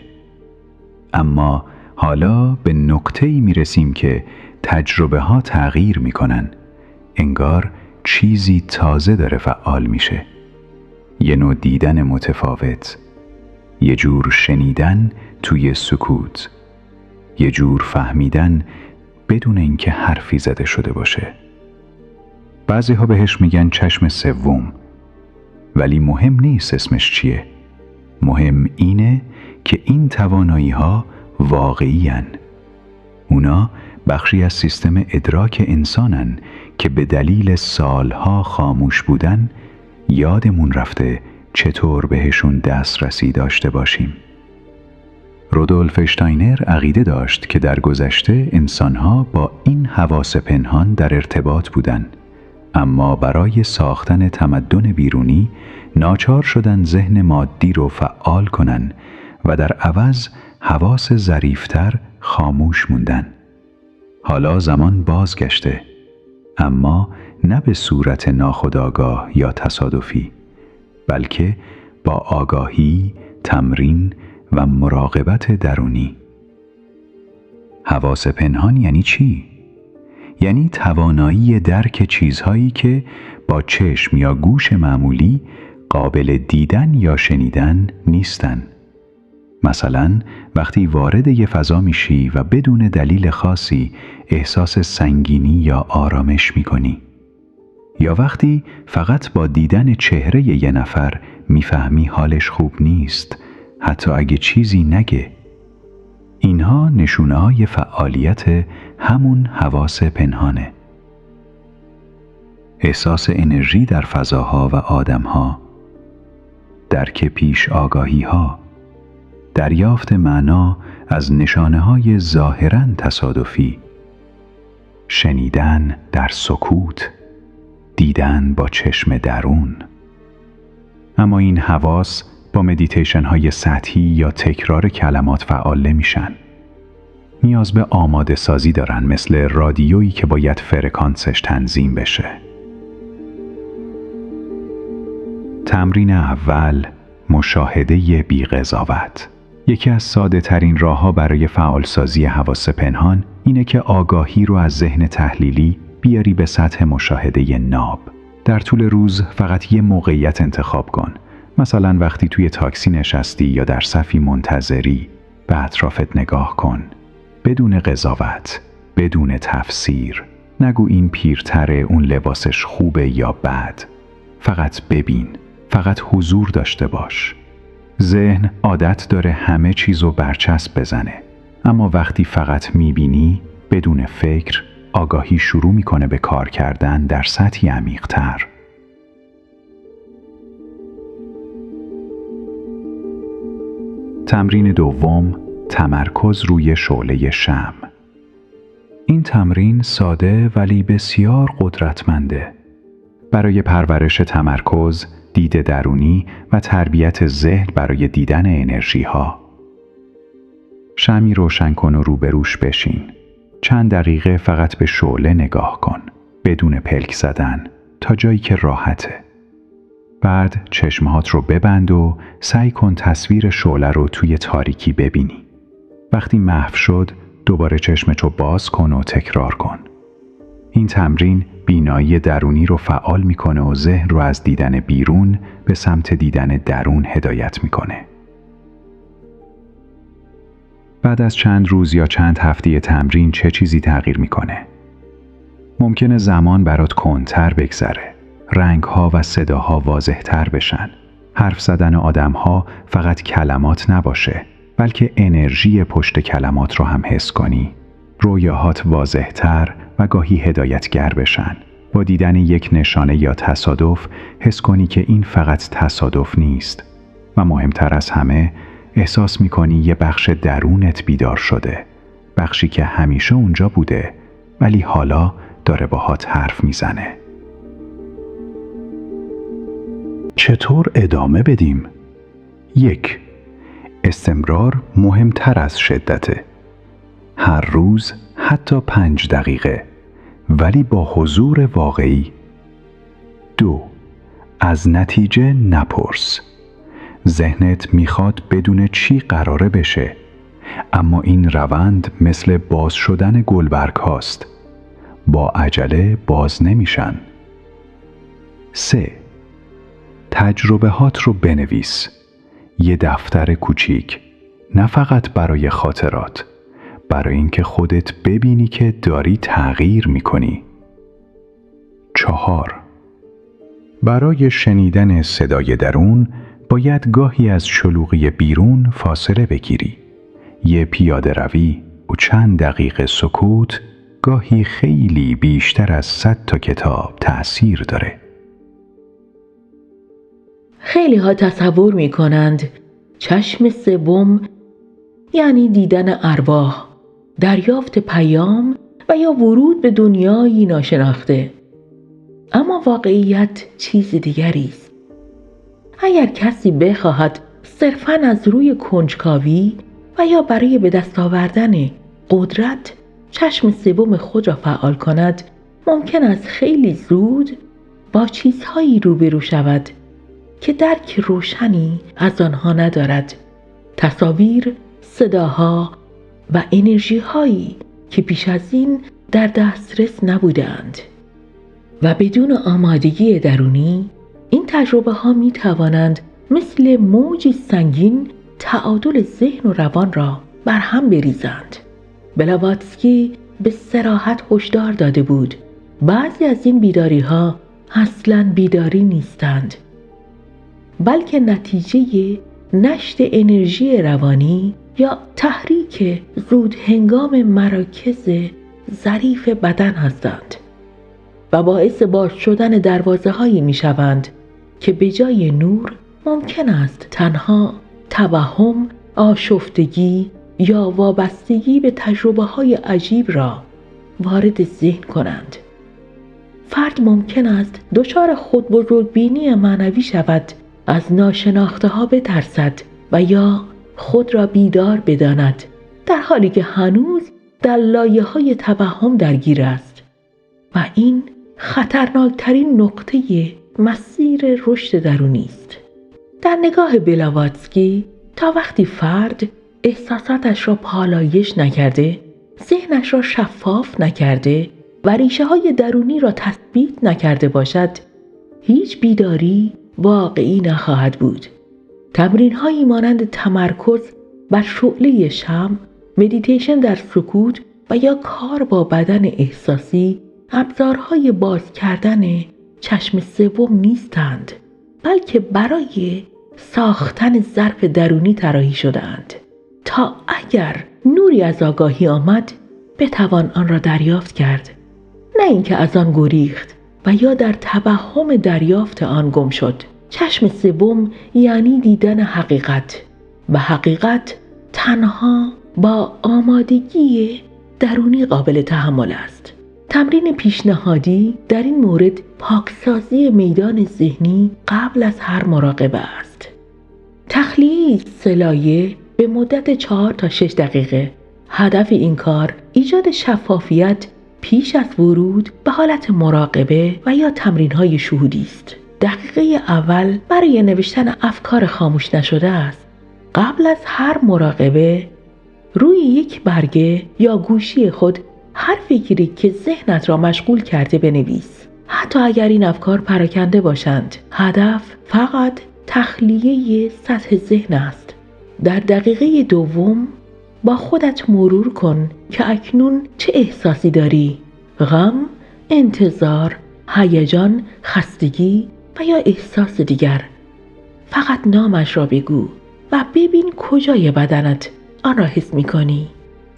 اما حالا به نقطه‌ای میرسیم که تجربه ها تغییر میکنن. انگار چیزی تازه داره فعال میشه. یه نوع دیدن متفاوت، یه جور شنیدن توی سکوت، یه جور فهمیدن بدون اینکه حرفی زده شده باشه. بعضی ها بهش میگن چشم سوم، ولی مهم نیست اسمش چیه. مهم اینه که این توانایی ها واقعی هن. اونا بخشی از سیستم ادراک انسانن که به دلیل سالها خاموش بودن یادمون رفته چطور بهشون دسترسی داشته باشیم. رودولف اشتاینر عقیده داشت که در گذشته انسانها با این حواس پنهان در ارتباط بودن، اما برای ساختن تمدن بیرونی ناچار شدن ذهن مادی رو فعال کنن و در عوض حواس ظریفتر خاموش موندن. حالا زمان بازگشته، اما نه به صورت ناخودآگاه یا تصادفی، بلکه با آگاهی، تمرین و مراقبت درونی. حواس پنهان یعنی چی؟ یعنی توانایی درک چیزهایی که با چشم یا گوش معمولی قابل دیدن یا شنیدن نیستن. مثلا وقتی وارد یه فضا میشی و بدون دلیل خاصی احساس سنگینی یا آرامش میکنی، یا وقتی فقط با دیدن چهره یه نفر میفهمی حالش خوب نیست، حتی اگه چیزی نگه. اینها نشونه‌های فعالیت همون حواس پنهانه. احساس انرژی در فضاها و آدمها، درک پیش آگاهی‌ها، دریافت معنا از نشانه‌های ظاهراً تصادفی، شنیدن در سکوت، دیدن با چشم درون. اما این حواس با مدیتیشن های سطحی یا تکرار کلمات فعال نمیشن. نیاز به آماده سازی دارن، مثل رادیویی که باید فرکانسش تنظیم بشه. تمرین اول، مشاهده بی قضاوت. یکی از ساده ترین راه‌ها برای فعالسازی حواس پنهان اینه که آگاهی رو از ذهن تحلیلی بیاری به سطح مشاهده ناب. در طول روز فقط یه موقعیت انتخاب کن. مثلا وقتی توی تاکسی نشستی یا در صفی منتظری، به اطرافت نگاه کن. بدون قضاوت، بدون تفسیر. نگو این پیرتره، اون لباسش خوبه یا بد. فقط ببین، فقط حضور داشته باش. ذهن عادت داره همه چیزو برچسب بزنه، اما وقتی فقط میبینی بدون فکر، آگاهی شروع میکنه به کار کردن در سطحی عمیق‌تر. تمرین دوم، تمرکز روی شعله شمع. این تمرین ساده ولی بسیار قدرتمنده. برای پرورش تمرکز، دید درونی و تربیت ذهن برای دیدن انرژی ها. شمعی روشن کن و روبروش بشین. چند دقیقه فقط به شعله نگاه کن، بدون پلک زدن، تا جایی که راحته. بعد چشمهات رو ببند و سعی کن تصویر شعله رو توی تاریکی ببینی. وقتی محو شد، دوباره چشمتو باز کن و تکرار کن. این تمرین بینایی درونی رو فعال میکنه و ذهن رو از دیدن بیرون به سمت دیدن درون هدایت میکنه. بعد از چند روز یا چند هفته تمرین چه چیزی تغییر میکنه؟ ممکنه زمان برات کندتر بگذره، رنگ‌ها و صداها واضح‌تر بشن، حرف زدن آدم‌ها فقط کلمات نباشه، بلکه انرژی پشت کلمات رو هم حس کنی. رویاهات واضح‌تر و گاهی هدایتگر بشن. با دیدن یک نشانه یا تصادف حس کنی که این فقط تصادف نیست و مهمتر از همه احساس می‌کنی یه بخش درونت بیدار شده، بخشی که همیشه اونجا بوده ولی حالا داره باهات حرف میزنه. چطور ادامه بدیم؟ 1. استمرار مهمتر از شدته. هر روز حتی 5 دقیقه، ولی با حضور واقعی. 2. از نتیجه نپرس. ذهنت میخواد بدون چی قراره بشه، اما این روند مثل باز شدن گلبرگ هاست. با عجله باز نمیشن. 3. تجربه هات رو بنویس. یه دفتر کوچیک، نه فقط برای خاطرات، برای اینکه خودت ببینی که داری تغییر میکنی. 4. برای شنیدن صدای درون باید گاهی از شلوغی بیرون فاصله بگیری. یه پیاده روی و چند دقیقه سکوت گاهی خیلی بیشتر از 100 تا کتاب تأثیر داره. خیلی ها تصور می کنند چشم سوم یعنی دیدن ارواح، دریافت پیام و یا ورود به دنیایی ناشناخته. اما واقعیت چیز دیگری است. اگر کسی بخواهد صرفاً از روی کنجکاوی و یا برای به دست آوردن قدرت چشم سوم خود را فعال کند، ممکن است خیلی زود با چیزهایی روبرو شود که درک روشنی از آنها ندارد. تصاویر، صداها و انرژی هایی که پیش از این در دسترس نبودند. و بدون آمادگی درونی این تجربه ها می توانند مثل موجی سنگین تعادل ذهن و روان را برهم بریزند. بلاواتسکی به صراحت هشدار داده بود بعضی از این بیداری ها اصلاً بیداری نیستند، بلکه نتیجه نشت انرژی روانی یا تحریک زود هنگام مراکز ظریف بدن هستند و باعث باز شدن دروازه هایی می شوند که به جای نور ممکن است تنها توهم، آشفتگی یا وابستگی به تجربه های عجیب را وارد ذهن کنند. فرد ممکن است دچار خودبزرگبینی معنوی شود، از ناشناخته ها بترسد و یا خود را بیدار بداند، در حالی که هنوز در لایه‌های توهم درگیر است و این خطرناکترین نقطه مسیر رشد درونی است. در نگاه بلاواتسکی، تا وقتی فرد احساساتش را پالایش نکرده، ذهنش را شفاف نکرده و ریشه های درونی را تثبیت نکرده باشد، هیچ بیداری واقعی نخواهد بود. تمرین هایی مانند تمرکز بر شعله شمع، مدیتیشن در سکوت و یا کار با بدن احساسی ابزارهای باز کردن چشم سوم نیستند، بلکه برای ساختن ظرف درونی طراحی شده‌اند تا اگر نوری از آگاهی آمد بتوان آن را دریافت کرد، نه اینکه از آن گریخت و یا در توهم دریافت آن گم شد. چشم سوم یعنی دیدن حقیقت و حقیقت تنها با آمادگی درونی قابل تحمل است. تمرین پیشنهادی در این مورد پاکسازی میدان ذهنی قبل از هر مراقبه است. تخلیه سلایه به مدت 4 تا 6 دقیقه. هدف این کار ایجاد شفافیت پیش از ورود به حالت مراقبه و یا تمرین‌های شهودی است. دقیقه اول برای نوشتن افکار خاموش نشده است. قبل از هر مراقبه روی یک برگه یا گوشی خود هر فکری که ذهنت را مشغول کرده بنویس، حتی اگر این افکار پراکنده باشند. هدف فقط تخلیه سطح ذهن است. در دقیقه دوم با خودت مرور کن که اکنون چه احساسی داری: غم، انتظار، هیجان، خستگی و یا احساس دیگر. فقط نامش را بگو و ببین کجای بدنت آن را حس می کنی.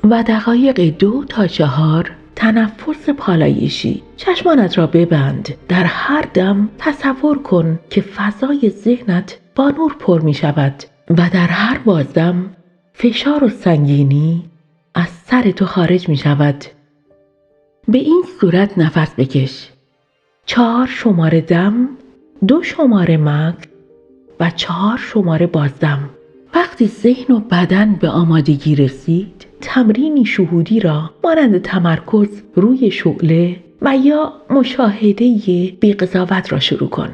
و دقایق 2 تا 4 تنفس پالایشی. چشمانت را ببند. در هر دم تصور کن که فضای ذهنت با نور پر می شود و در هر بازدم فشار و سنگینی از سر تو خارج می شود. به این صورت نفس بکش. 4 شماره دم، 2 شماره مکث و 4 شماره بازدم. وقتی ذهن و بدن به آمادگی رسید، تمرینی شهودی را مانند تمرکز روی شعله و یا مشاهده بی‌قضاوت را شروع کن.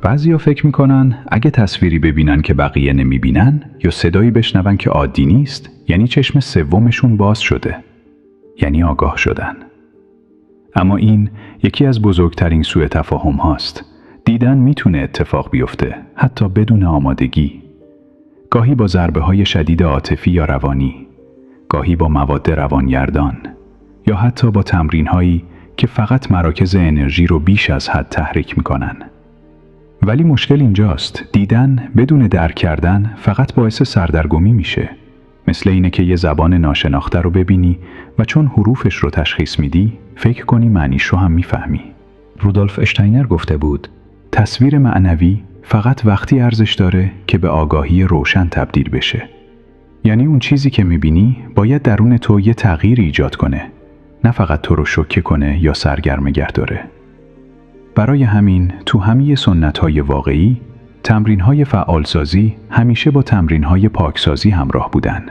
بعضیا فکر میکنن اگه تصویری ببینن که بقیه نمیبینن یا صدایی بشنون که عادی نیست، یعنی چشم سومشون باز شده، یعنی آگاه شدن. اما این یکی از بزرگترین سوء تفاهم هاست. دیدن میتونه اتفاق بیفته، حتی بدون آمادگی. گاهی با ضربه های شدید عاطفی یا روانی، گاهی با مواد روانگردان یا حتی با تمرین هایی که فقط مراکز انرژی رو بیش از حد تحریک میکنن. ولی مشکل اینجاست، دیدن بدون درک کردن فقط باعث سردرگمی میشه. مثل اینه که یه زبان ناشناخته رو ببینی و چون حروفش رو تشخیص میدی، فکر کنی معنیش رو هم میفهمی. رودولف اشتاینر گفته بود تصویر معنوی فقط وقتی ارزش داره که به آگاهی روشن تبدیل بشه. یعنی اون چیزی که میبینی باید درون تو یه تغییر ایجاد کنه، نه فقط تو رو شوکه کنه یا سرگرم نگه داره. برای همین تو همه سنت‌های واقعی، تمرین‌های فعالسازی همیشه با تمرین‌های پاکسازی همراه بودن.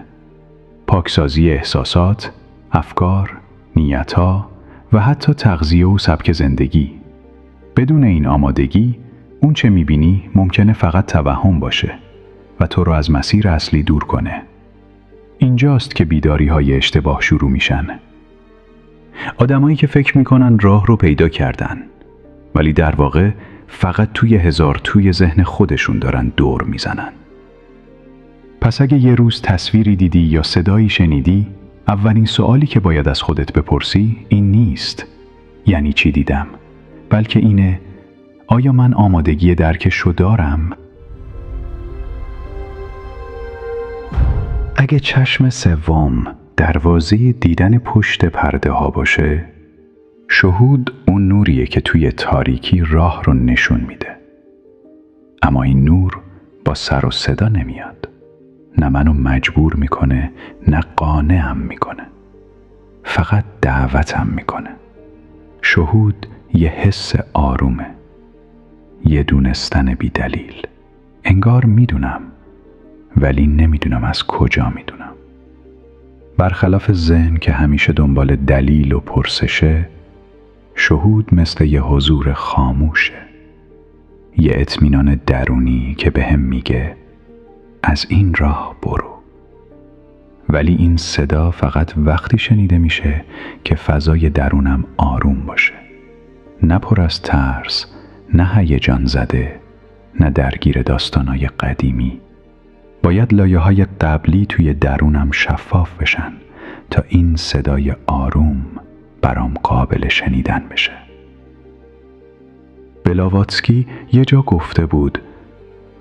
پاکسازی احساسات، افکار، نیت‌ها و حتی تغذیه و سبک زندگی. بدون این آمادگی، اون چه می‌بینی ممکنه فقط توهم باشه و تو رو از مسیر اصلی دور کنه. اینجاست که بیداری‌های اشتباه شروع میشن. آدمایی که فکر می‌کنن راه رو پیدا کردن، ولی در واقع فقط توی هزار توی ذهن خودشون دارن دور میزنن. پس اگه یه روز تصویری دیدی یا صدایی شنیدی، اولین سوالی که باید از خودت بپرسی این نیست یعنی چی دیدم، بلکه اینه آیا من آمادگی درکش رو دارم؟ اگه چشم سوم دروازه دیدن پشت پرده ها باشه، شهود اون نوریه که توی تاریکی راه رو نشون میده. اما این نور با سر و صدا نمیاد. نه منو مجبور میکنه، نه قانعم میکنه. فقط دعوتم میکنه. شهود یه حس آرومه. یه دونستن بی دلیل. انگار میدونم، ولی نمیدونم از کجا میدونم. برخلاف ذهن که همیشه دنبال دلیل و پرسشه، شهود مثل یه حضور خاموشه. یه اطمینان درونی که بهم میگه از این راه برو. ولی این صدا فقط وقتی شنیده میشه که فضای درونم آروم باشه. نه پر از ترس، نه هیجان زده، نه درگیر داستانای قدیمی. باید لایه‌های قبلی توی درونم شفاف بشن تا این صدای آروم برام قابل شنیدن بشه. بلاواتسکی یه جا گفته بود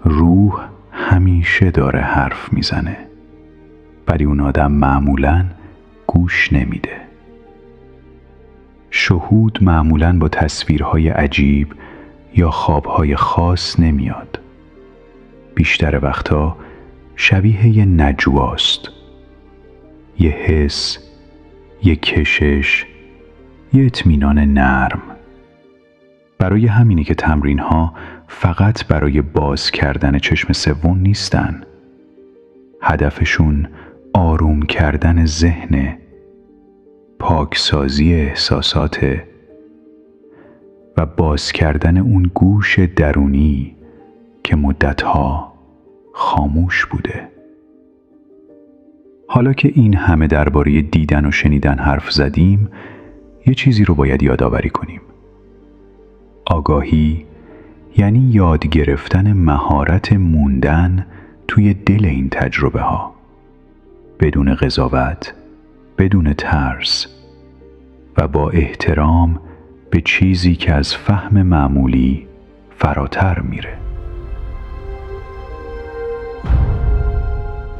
روح همیشه داره حرف میزنه، ولی اون آدم معمولاً گوش نمیده. شهود معمولاً با تصویرهای عجیب یا خوابهای خاص نمیاد. بیشتر وقتا شبیه یه نجواست. یه حس، یه کشش، یه اطمینان نرم. برای همینی که تمرین‌ها فقط برای باز کردن چشم سوم نیستن. هدفشون آروم کردن ذهن، پاکسازی احساسات و باز کردن اون گوش درونی که مدتها خاموش بوده. حالا که این همه درباره دیدن و شنیدن حرف زدیم، یه چیزی رو باید یادآوری کنیم. آگاهی یعنی یاد گرفتن مهارت موندن توی دل این تجربه ها، بدون قضاوت، بدون ترس و با احترام به چیزی که از فهم معمولی فراتر میره.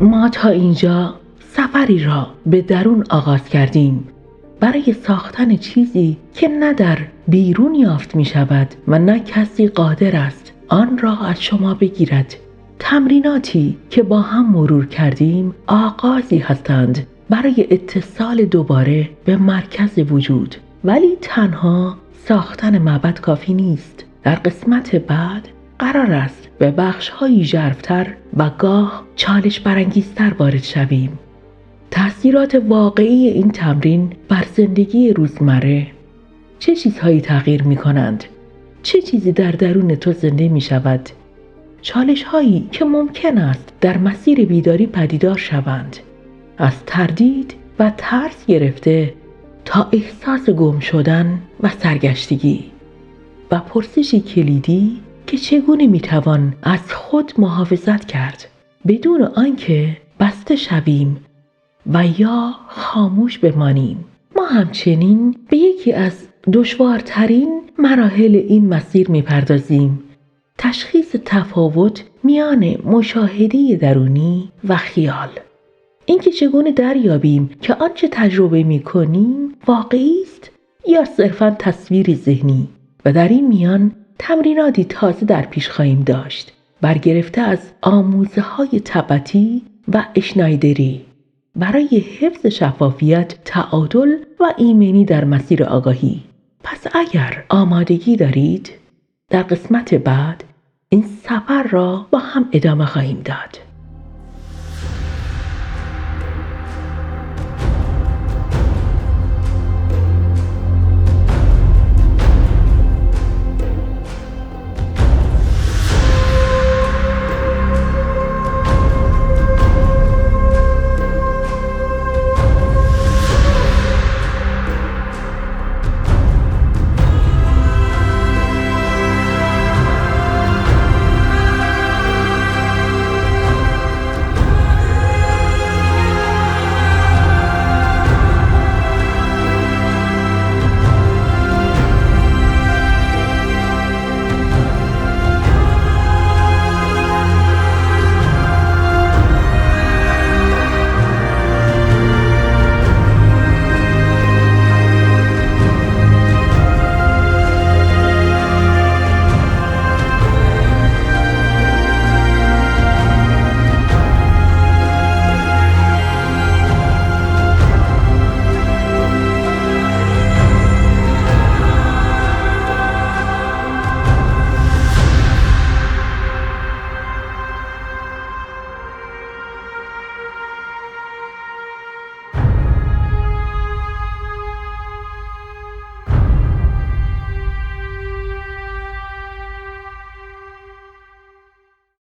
ما تا اینجا سفری را به درون آغاز کردیم برای ساختن چیزی که نه در بیرون یافت می شود و نه کسی قادر است آن را از شما بگیرد. تمریناتی که با هم مرور کردیم آغازی هستند برای اتصال دوباره به مرکز وجود، ولی تنها ساختن معبد کافی نیست. در قسمت بعد قرار است به بخش‌های ژرف‌تر و گاه چالش برانگیزتر وارد شویم. تأثیرات واقعی این تمرین بر زندگی روزمره. چه چیزهایی تغییر می‌کنند؟ چه چیزی در درون تو زنده می‌شود؟ چالش‌هایی که ممکن است در مسیر بیداری پدیدار شوند، از تردید و ترس گرفته تا احساس گم شدن و سرگشتگی، و پرسشی کلیدی که چگونه میتوان از خود محافظت کرد بدون آنکه بسته شویم و یا خاموش بمانیم. ما همچنین به یکی از دشوارترین مراحل این مسیر میپردازیم: تشخیص تفاوت میان مشاهده درونی و خیال. اینکه چگونه دریابیم که آنچه تجربه میکنیم واقعی است یا صرفاً تصویری ذهنی. و در این میان تمریناتی تازه در پیش خواهیم داشت، برگرفته از آموزه‌های تبتی و اشنایدری، برای حفظ شفافیت، تعادل و ایمنی در مسیر آگاهی. پس اگر آمادگی دارید، در قسمت بعد این سفر را با هم ادامه خواهیم داد.